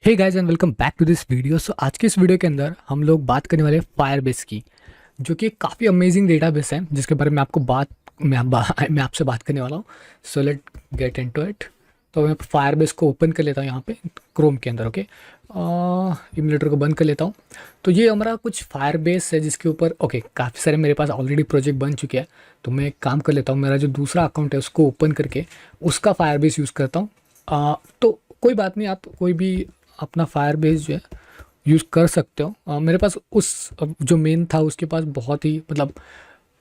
Hey guys and welcome back to this video. So आज के इस वीडियो के अंदर हम लोग बात करने वाले हैं फायरबेस की, जो कि काफ़ी अमेजिंग डेटाबेस है जिसके बारे में मैं आपसे बात करने वाला हूँ। So let get into it. तो मैं फायरबेस को ओपन कर लेता हूँ यहाँ पे क्रोम के अंदर। ओके, इमुलेटर को बंद कर लेता हूँ। तो ये हमारा कुछ फायरबेस है जिसके ऊपर काफ़ी सारे मेरे पास ऑलरेडी प्रोजेक्ट बन चुके हैं। तो मैं एक काम कर लेता हूँ, मेरा जो दूसरा अकाउंट है उसको ओपन करके उसका फायरबेस यूज़ करता हूँ। तो कोई बात नहीं, आप कोई भी अपना फायरबेस जो है यूज़ कर सकते हो। मेरे पास उस जो मेन था उसके पास बहुत ही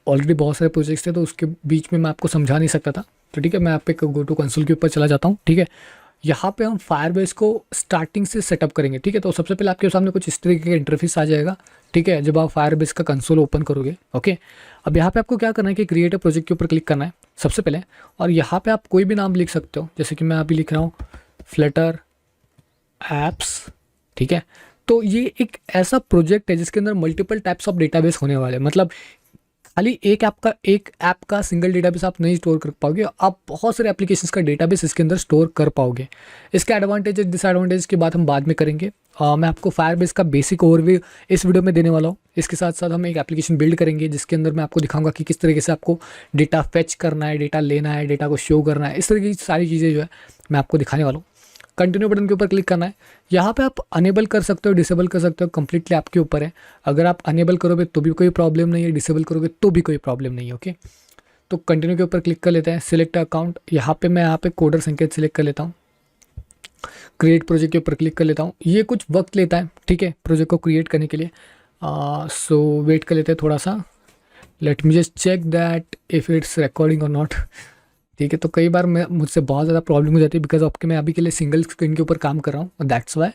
ऑलरेडी बहुत सारे प्रोजेक्ट्स थे, तो उसके बीच में मैं आपको समझा नहीं सकता था। तो ठीक है, मैं आप पे गो टू कंसोल के ऊपर चला जाता हूँ। ठीक है, यहाँ पे हम फायरबेस को स्टार्टिंग से सेटअप करेंगे। ठीक है, तो सबसे पहले आपके सामने कुछ इस तरीके का इंटरफेस आ जाएगा। ठीक है, जब आप फायरबेस का कंसोल ओपन करोगे। ओके, अब यहाँ पे आपको क्या करना है कि क्रिएट अ प्रोजेक्ट के ऊपर क्लिक करना है सबसे पहले, और यहाँ पे आप कोई भी नाम लिख सकते हो, जैसे कि मैं अभी लिख रहा हूँ फ्लटर एप्स। ठीक है, तो ये एक ऐसा प्रोजेक्ट है जिसके अंदर मल्टीपल टाइप्स ऑफ डेटाबेस होने वाले हैं। मतलब खाली एक ऐप का सिंगल डेटाबेस आप नहीं स्टोर कर पाओगे, आप बहुत सारे एप्लीकेशंस का डेटाबेस इसके अंदर स्टोर कर पाओगे। इसके एडवांटेजेस डिसएडवांटेज की बात हम बाद में करेंगे। मैं आपको फायरबेस का बेसिक ओवरव्यू इस वीडियो में देने वाला हूँ। इसके साथ साथ हम एक एप्लीकेशन बिल्ड करेंगे जिसके अंदर मैं आपको दिखाऊंगा कि किस तरीके से आपको डेटा फेच करना है, डेटा लेना है, डेटा को शो करना है। इस तरह की सारी चीज़ें जो है मैं आपको दिखाने वाला हूँ। कंटिन्यू बटन के ऊपर क्लिक करना है। यहाँ पे आप अनेबल कर सकते हो, डिसेबल कर सकते हो, कंप्लीटली आपके ऊपर है। अगर आप अनेबल करोगे तो भी कोई प्रॉब्लम नहीं है, डिसेबल करोगे तो भी कोई प्रॉब्लम नहीं है। ओके, तो कंटिन्यू के ऊपर क्लिक कर लेते हैं। सिलेक्ट अकाउंट, यहाँ पे कोडर संकेत सिलेक्ट कर लेता हूँ। क्रिएट प्रोजेक्ट के ऊपर क्लिक कर लेता हूँ। ये कुछ वक्त लेता है, ठीक है, प्रोजेक्ट को क्रिएट करने के लिए। सो वेट कर लेते हैं थोड़ा सा। Let me just check that if it's recording और नॉट। ठीक है, तो कई बार मैं मुझसे बहुत ज़्यादा प्रॉब्लम हो जाती है बिकॉज आपके मैं अभी के लिए सिंगल स्क्रीन के ऊपर काम कर रहा हूँ। दैट्स वाई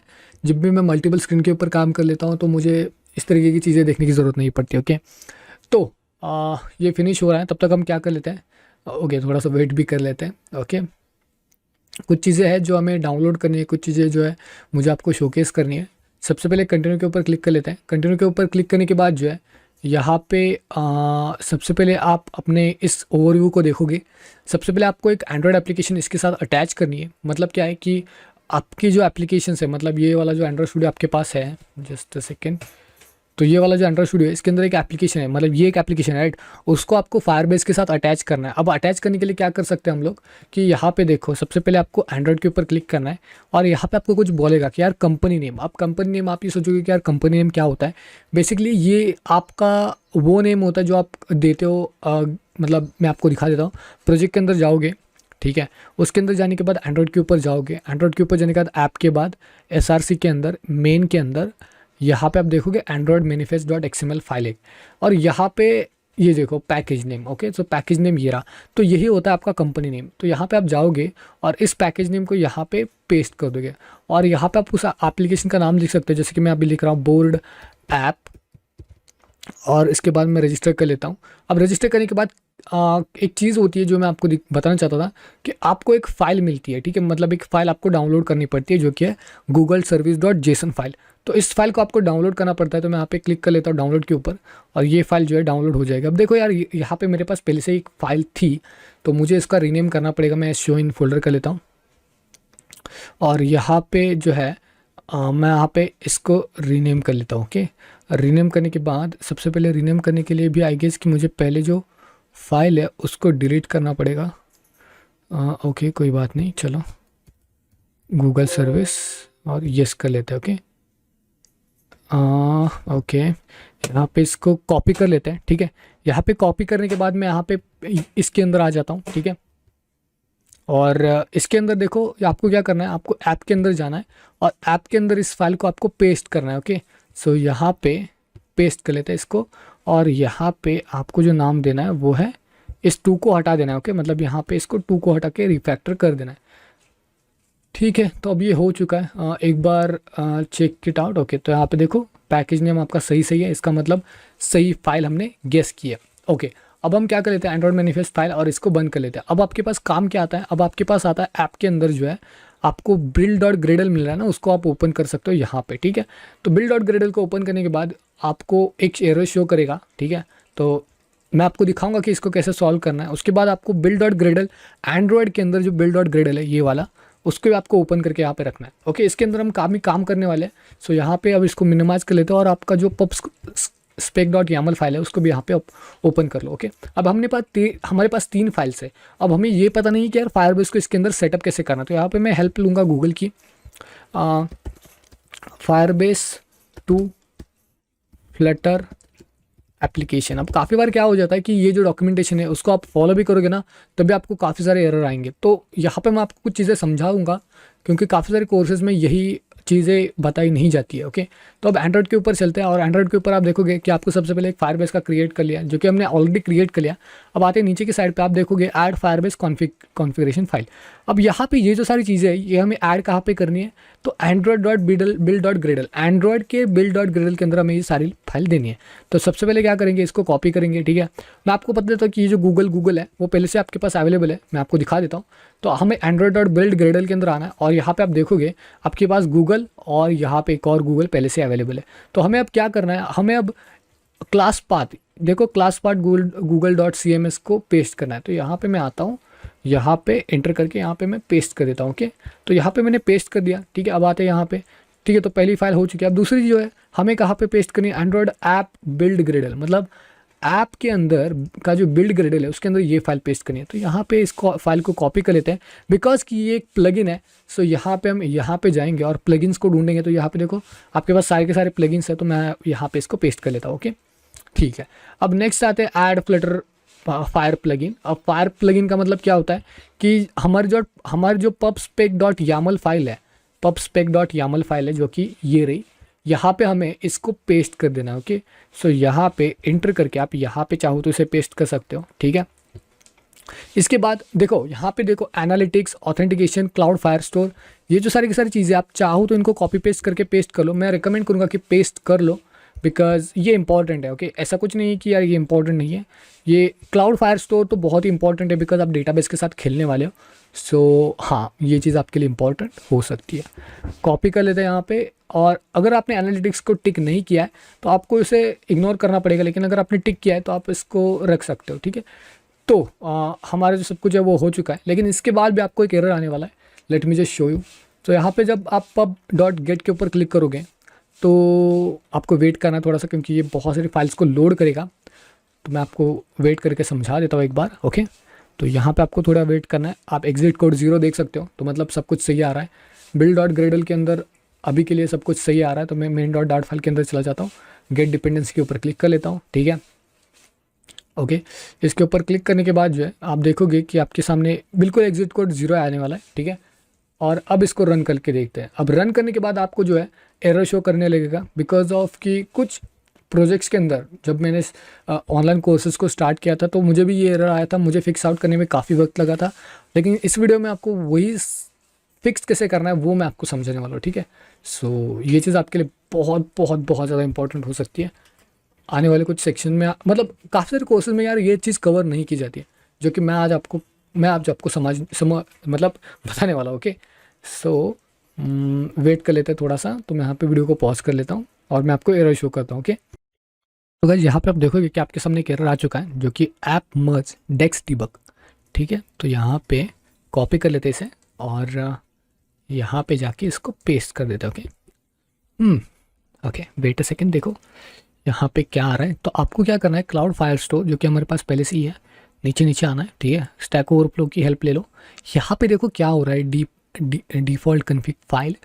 जब भी मैं मल्टीपल स्क्रीन के ऊपर काम कर लेता हूँ तो मुझे इस तरीके की चीज़ें देखने की ज़रूरत नहीं पड़ती। ओके, तो ये फिनिश हो रहा है, तब तक हम क्या कर लेते हैं। ओके, थोड़ा सा वेट भी कर लेते हैं। ओके, कुछ चीज़ें हैं जो हमें डाउनलोड करनी है, कुछ चीज़ें जो है मुझे आपको शोकेस करनी है। सबसे पहले कंटिन्यू के ऊपर क्लिक कर लेते हैं। कंटिन्यू के ऊपर क्लिक करने के बाद जो है यहाँ पे सबसे पहले आप अपने इस ओवरव्यू को देखोगे। सबसे पहले आपको एक एंड्रॉयड एप्लीकेशन इसके साथ अटैच करनी है। मतलब क्या है कि आपकी जो एप्लीकेशन है, मतलब ये वाला जो एंड्रॉयड स्टूडियो आपके पास है, जस्ट अ सेकेंड, तो ये वाला जो एंड्रॉइड स्टूडियो है इसके अंदर एक एप्लीकेशन है, मतलब ये एक एप्लीकेशन है, राइट। उसको आपको फायरबेस के साथ अटैच करना है। अब अटैच करने के लिए क्या कर सकते हैं हम लोग कि यहाँ पे देखो, सबसे पहले आपको एंड्रॉइड के ऊपर क्लिक करना है और यहाँ पे आपको कुछ बोलेगा कि यार कंपनी नेम। आप कंपनी नेम, आप ये सोचोगे कि यार कंपनी नेम क्या होता है। बेसिकली ये आपका वो नेम होता है जो आप देते हो। मतलब मैं आपको दिखा देता हूँ। प्रोजेक्ट के अंदर जाओगे, ठीक है, उसके अंदर जाने के बाद एंड्रॉइड के ऊपर जाओगे। एंड्रॉइड के ऊपर जाने के बाद ऐप के बाद SRC के अंदर मेन के अंदर यहाँ पे आप देखोगे Android manifest dot XML file एक, और यहाँ पे ये देखो पैकेज नेम। ओके, तो पैकेज नेम ये रहा, तो यही होता है आपका कंपनी नेम। तो यहाँ पे आप जाओगे और इस पैकेज नेम को यहाँ पे पेस्ट कर दोगे और यहाँ पे आप उस एप्लीकेशन का नाम लिख सकते हो, जैसे कि मैं अभी लिख रहा हूँ बोर्ड ऐप, और इसके बाद मैं रजिस्टर कर लेता हूँ। अब रजिस्टर करने के बाद एक चीज़ होती है जो मैं आपको बताना चाहता था कि आपको एक फ़ाइल मिलती है। ठीक है, मतलब एक फ़ाइल आपको डाउनलोड करनी पड़ती है जो कि है Google service dot JSON file. तो इस फाइल को आपको डाउनलोड करना पड़ता है। तो मैं यहाँ पे क्लिक कर लेता हूँ डाउनलोड के ऊपर और ये फाइल जो है डाउनलोड हो जाएगा। अब देखो यार, यहाँ पे मेरे पास पहले से एक फ़ाइल थी, तो मुझे इसका रीनेम करना पड़ेगा। मैं शो इन फोल्डर कर लेता हूँ और यहाँ पे जो है मैं यहाँ पे इसको रीनेम कर लेता हूँ। ओके, रीनेम करने के बाद सबसे पहले रीनेम करने के लिए भी आई गेस कि मुझे पहले जो फाइल है उसको डिलीट करना पड़ेगा। ओके, कोई बात नहीं, चलो गूगल सर्विस और यस कर लेते हैं। ओके, ओके, यहाँ पे इसको कॉपी कर लेते हैं। ठीक है, यहाँ पे कॉपी करने के बाद मैं यहाँ पे इसके अंदर आ जाता हूँ। ठीक है, और इसके अंदर देखो आपको क्या करना है, आपको ऐप के अंदर जाना है और ऐप के अंदर इस फाइल को आपको पेस्ट करना है। ओके, सो यहाँ पे पेस्ट कर लेते हैं इसको और यहाँ पे आपको जो नाम देना है वो है, इस 2 को हटा देना है। ओके, मतलब यहाँ पे इसको 2 को हटा के रिफैक्टर कर देना है। ठीक है, तो अब ये हो चुका है। एक बार चेक इट आउट। ओके, तो यहाँ पे देखो पैकेज नेम आपका सही सही है, इसका मतलब सही फाइल हमने गेस किया। ओके, अब हम क्या कर लेते हैं, एंड्रॉइड मैनिफेस्ट फाइल और इसको बंद कर लेते हैं। अब आपके पास काम क्या आता है, अब आपके पास आता है ऐप के अंदर जो है आपको बिल्ड डॉट ग्रेडल मिल रहा है ना, उसको आप ओपन कर सकते हो यहाँ पे। ठीक है, तो बिल्ड डॉट ग्रेडल को ओपन करने के बाद आपको एक एरर शो करेगा। ठीक है, तो मैं आपको दिखाऊंगा कि इसको कैसे सॉल्व करना है। उसके बाद आपको बिल्ड डॉट ग्रेडल, एंड्रॉयड के अंदर जो बिल्ड डॉट ग्रेडल है ये वाला, उसको भी आपको ओपन करके यहाँ पे रखना है। ओके, इसके अंदर हम काम करने वाले हैं। सो यहाँ पे अब इसको मिनिमाइज कर लेते हैं और आपका जो pub spec dot Yamala file है उसको भी यहाँ पे ओपन कर लो। ओके, अब हमारे पास 3 फाइल्स है। अब हमें ये पता नहीं कि यार फायरबेस को इसके अंदर सेटअप कैसे करना, तो यहाँ पे मैं हेल्प लूँगा गूगल की, फायरबेस टू फ्लटर एप्लीकेशन। अब काफ़ी बार क्या हो जाता है कि ये जो डॉक्यूमेंटेशन है उसको आप फॉलो भी करोगे ना, तभी आपको काफ़ी सारे एरर आएंगे। तो यहाँ पे मैं आपको कुछ चीज़ें समझाऊंगा, क्योंकि काफ़ी सारे कोर्सेज में यही चीज़ें बताई नहीं जाती है। ओके, तो अब एंड्रॉइड के ऊपर चलते हैं, और एंड्रॉइड के ऊपर आप देखोगे कि आपको सबसे पहले एक फायरबेस का क्रिएट कर लिया, जो कि हमने ऑलरेडी क्रिएट कर लिया। अब आते हैं नीचे की साइड पे, आप देखोगे ऐड फायरबेस कॉन्फ़िगरेशन फाइल। अब यहाँ पे ये जो सारी चीज़ें है ये हमें ऐड कहाँ पे करनी है, तो Android dot build dot Gradle, Android के बिल्ड डॉट ग्रेडल के अंदर हमें ये सारी फाइल देनी है। तो सबसे पहले क्या करेंगे, इसको कॉपी करेंगे। ठीक है, मैं आपको बता देता हूँ कि ये जो गूगल है वो पहले से आपके पास अवेलेबल है, मैं आपको दिखा देता हूँ। तो हमें एंड्रॉइड डॉट बिल्ड ग्रेडल के अंदर आना है, और यहाँ पे आप देखोगे आपके पास गूगल और यहाँ पे एक और गूगल पहले से अवेलेबल है। तो हमें अब क्या करना है, हमें अब क्लास पाथ, देखो class path Google dot C M S को पेस्ट करना है। तो यहाँ पे मैं आता हूँ, यहाँ पे एंटर करके यहाँ पे मैं पेस्ट कर देता हूँ। ओके, तो यहाँ पे मैंने पेस्ट कर दिया। ठीक है, अब आते हैं यहाँ पे। ठीक है, तो पहली फाइल हो चुकी है। अब दूसरी जो है हमें कहाँ पे पेस्ट करनी है, एंड्रॉइड ऐप बिल्ड ग्रेडल, मतलब ऐप के अंदर का जो बिल्ड ग्रेडल है उसके अंदर ये फाइल पेस्ट करनी है। तो यहाँ पे इस फाइल को कॉपी कर लेते हैं, बिकॉज कि ये एक प्लगइन है। सो यहाँ पे हम यहाँ पे जाएंगे और प्लगइन्स को ढूंढेंगे। तो यहाँ पे देखो आपके पास सारे के सारे प्लगइन्स है, तो मैं यहाँ पे इसको पेस्ट कर लेता हूँ। ओके, ठीक है। अब नेक्स्ट आते हैं ऐड फ्लटर फायर प्लगइन। अब फायर प्लगइन का मतलब क्या होता है कि हमारी जो pub spec dot Yamala file है, pub spec dot Yamala file है, जो कि ये रही, यहाँ पे हमें इसको पेस्ट कर देना है। ओके, सो यहाँ पे इंटर करके आप यहाँ पे चाहो तो इसे पेस्ट कर सकते हो। ठीक है, इसके बाद देखो यहाँ पे देखो analytics, authentication, cloud fire store, ये जो सारी की सारी चीज़ें आप चाहो तो इनको कॉपी पेस्ट करके पेस्ट कर लो। मैं रिकमेंड करूँगा कि पेस्ट कर लो, बिकॉज ये इंपॉर्टेंट है। ओके, ऐसा कुछ नहीं है कि यार ये इंपॉर्टेंट नहीं है। ये क्लाउड फायर स्टोर तो बहुत ही इंपॉर्टेंट है, बिकॉज आप डेटाबेस के साथ खेलने वाले हो। सो हाँ, ये चीज़ आपके लिए इंपॉर्टेंट हो सकती है। कॉपी कर लेते हैं यहाँ पे, और अगर आपने एनालिटिक्स को टिक नहीं किया है तो आपको इसे इग्नोर करना पड़ेगा, लेकिन अगर आपने टिक किया है तो आप इसको रख सकते हो। ठीक है, तो हमारा जो सब कुछ है वो हो चुका है, लेकिन इसके बाद भी आपको एक एरर आने वाला है। Late me just show you. तो यहाँ पे जब आप पब डॉट गेट के ऊपर क्लिक करोगे तो आपको वेट करना है थोड़ा सा, क्योंकि ये बहुत सारी फाइल्स को लोड करेगा। तो मैं आपको वेट करके समझा देता हूँ एक बार। ओके, तो यहाँ पे आपको थोड़ा वेट करना है। आप एग्जिट कोड 0 देख सकते हो, तो मतलब सब कुछ सही आ रहा है। बिल्ड डॉट ग्रेडल के अंदर अभी के लिए सब कुछ सही आ रहा है, तो मैं मेन डॉट फाइल के अंदर चला जाता हूँ, गेट डिपेंडेंसी के ऊपर क्लिक कर लेता हूँ। ठीक है, ओके, इसके ऊपर क्लिक करने के बाद जो है आप देखोगे कि आपके सामने बिल्कुल एग्जिट कोड 0 आने वाला है। ठीक है, और अब इसको रन करके देखते हैं। अब रन करने के बाद आपको जो है एरर शो करने लगेगा, बिकॉज ऑफ कि कुछ प्रोजेक्ट्स के अंदर जब मैंने ऑनलाइन कोर्सेज़ को स्टार्ट किया था तो मुझे भी ये एरर आया था, मुझे फिक्स आउट करने में काफ़ी वक्त लगा था। लेकिन इस वीडियो में आपको वही फिक्स कैसे करना है वो मैं आपको समझाने वाला हूँ। ठीक है, सो ये चीज़ आपके लिए बहुत बहुत बहुत ज़्यादा इंपॉर्टेंट हो सकती है। आने वाले कुछ सेक्शन में मतलब काफ़ी सारे कोर्सेज में यार ये चीज़ कवर नहीं की जाती है, जो कि मैं आज आपको मतलब बताने वाला हूँ। ओके, सो वेट कर लेते हैं थोड़ा सा। तो मैं यहाँ पे वीडियो को पॉज कर लेता हूँ और मैं आपको एरर शो करता हूँ। ओके, तो गाइस यहाँ पे आप देखोगे कि आपके सामने एक एरर आ चुका है, जो कि ऐप मर्ज डेक्स डिबग। ठीक है, तो यहाँ पे कॉपी कर लेते हैं इसे, और यहाँ पे जाके इसको पेस्ट कर देते हैं। Okay, okay, wait a second. देखो यहाँ पे क्या आ रहा है, तो आपको क्या करना है, क्लाउड फायर स्टोर जो कि हमारे पास पहले से ही है, नीचे नीचे आना है। ठीक है, स्टैक ओवरफ्लो की हेल्प ले लो। यहाँ पे देखो क्या हो रहा है, डिफ़ॉल्ट कन्फिग फाइल,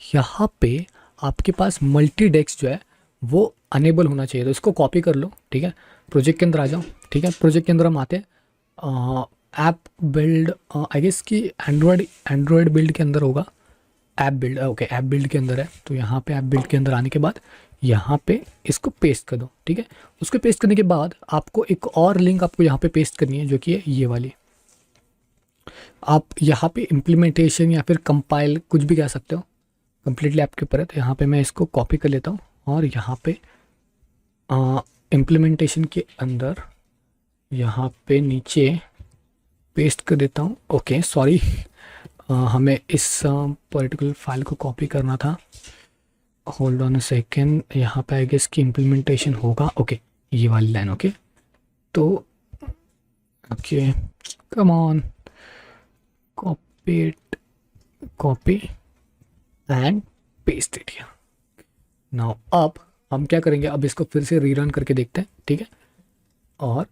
यहाँ पे आपके पास मल्टी डेस्क जो है वो अनेबल होना चाहिए। तो इसको कॉपी कर लो। ठीक है, प्रोजेक्ट के अंदर आ जाओ। ठीक है, प्रोजेक्ट के अंदर हम आते हैं, ऐप बिल्ड, आई गेस कि एंड्रॉयड बिल्ड के अंदर होगा, app build. Okay, app build के अंदर है। तो यहाँ पे ऐप बिल्ड के अंदर आने के बाद यहाँ पे इसको पेस्ट कर दो। ठीक है, उसको पेस्ट करने के बाद आपको एक और लिंक आपको यहाँ पे पेस्ट करनी है, जो कि है ये वाली। आप यहाँ पे इम्प्लीमेंटेशन या फिर कंपाइल कुछ भी कह सकते हो, कम्प्लीटली आपके ऊपर है। तो यहाँ पे मैं इसको कॉपी कर लेता हूँ और यहाँ पे इम्प्लीमेंटेशन के अंदर यहाँ पे नीचे पेस्ट कर देता हूँ। ओके, सॉरी, हमें इस पर्टिकुलर फाइल को कॉपी करना था। होल्ड ऑन अ सेकेंड, यहाँ पे आई गेस की इम्प्लीमेंटेशन होगा। ओके, ये वाली लाइन। ओके, तो okay, come on, copy it, copy and paste it here. Now अब हम क्या करेंगे, अब इसको फिर से रीरन करके देखते हैं, ठीक है। और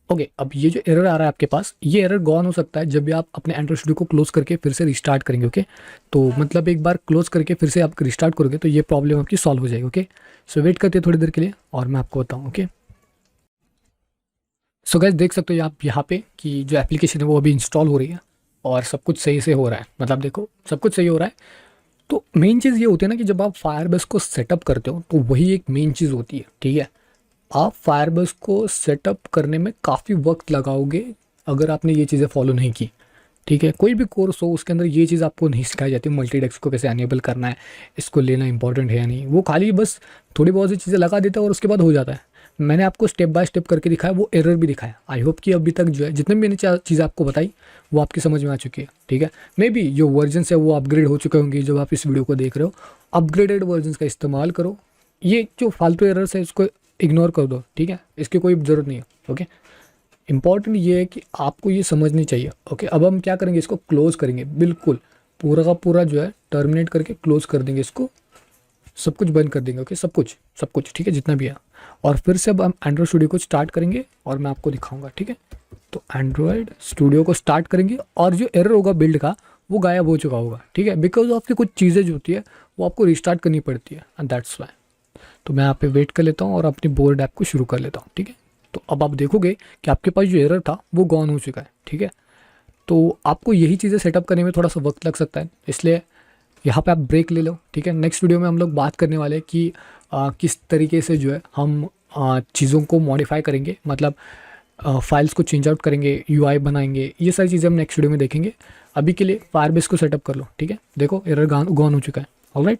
ओके, अब ये जो एरर आ रहा है आपके पास, ये एरर गॉन हो सकता है जब भी आप अपने एंड्रॉइड स्टूडियो को क्लोज करके फिर से रिस्टार्ट करेंगे। ओके, तो मतलब एक बार क्लोज करके फिर से आप रिस्टार्ट करोगे तो ये प्रॉब्लम आपकी सॉल्व हो जाएगी। ओके, सो वेट करते हैं थोड़ी देर के लिए और मैं आपको बताऊँ। ओके, सो गाइस देख सकते हो आप यहाँ पे कि जो एप्लीकेशन है वो अभी इंस्टॉल हो रही है और सब कुछ सही से हो रहा है। मतलब देखो सब कुछ सही हो रहा है। तो मेन चीज़ ये होती है ना कि जब आप फायरबेस को सेटअप करते हो तो वही एक मेन चीज़ होती है, ठीक है। आप फायरबेस को सेटअप करने में काफ़ी वक्त लगाओगे अगर आपने ये चीज़ें फॉलो नहीं की, ठीक है। कोई भी कोर्स हो उसके अंदर ये चीज़ आपको नहीं सिखाई जाती, मल्टीडेस्क को कैसे अनेबल करना है, इसको लेना इंपॉर्टेंट है या नहीं। वो खाली बस थोड़ी बहुत सी चीज़ें लगा देता है और उसके बाद हो जाता है। मैंने आपको स्टेप बाय स्टेप करके दिखाया, वो एरर भी दिखाया। आई होप कि अभी तक जो है जितने भी मैंने चीज़ें आपको बताई वो आपकी समझ में आ चुकी है, ठीक है। मे बी जो वर्जन है वो अपग्रेड हो चुके होंगे जब आप इस वीडियो को देख रहे हो। अपग्रेडेड वर्जन का इस्तेमाल करो, ये जो फालतू एरर्स है इसको इग्नोर कर दो, ठीक है। इसकी कोई ज़रूरत नहीं है। ओके, इंपॉर्टेंट ये है कि आपको ये समझनी चाहिए। ओके, अब हम क्या करेंगे, इसको क्लोज करेंगे, बिल्कुल पूरा का पूरा जो है टर्मिनेट करके क्लोज कर देंगे इसको, सब कुछ बंद कर देंगे। ओके, सब कुछ ठीक है, जितना भी है। और फिर से अब हम एंड्रॉयड स्टूडियो को स्टार्ट करेंगे और मैं आपको दिखाऊंगा, ठीक है। तो एंड्रॉयड स्टूडियो को स्टार्ट करेंगे और जो एरर होगा बिल्ड का वो गायब हो चुका होगा, ठीक है। बिकॉज आपकी कुछ चीज़ें जो होती है वो आपको रिस्टार्ट करनी पड़ती है एंड दैट्स वाई। तो मैं यहाँ पे वेट कर लेता हूँ और अपनी बोर्ड ऐप को शुरू कर लेता हूँ, ठीक है। तो अब आप देखोगे कि आपके पास जो एरर था वो गॉन हो चुका है, ठीक है। तो आपको यही चीज़ें सेटअप करने में थोड़ा सा वक्त लग सकता है, इसलिए यहाँ पे आप ब्रेक ले लो, ठीक है। नेक्स्ट वीडियो में हम लोग बात करने वाले हैं कि किस तरीके से जो है हम चीज़ों को मॉडिफाई करेंगे, मतलब फाइल्स को चेंज आउट करेंगे, यूआई बनाएंगे, ये सारी चीज़ें हम नेक्स्ट वीडियो में देखेंगे। अभी के लिए फायरबेस को सेटअप कर लो, ठीक है। देखो एरर गॉन हो चुका है। ऑलराइट।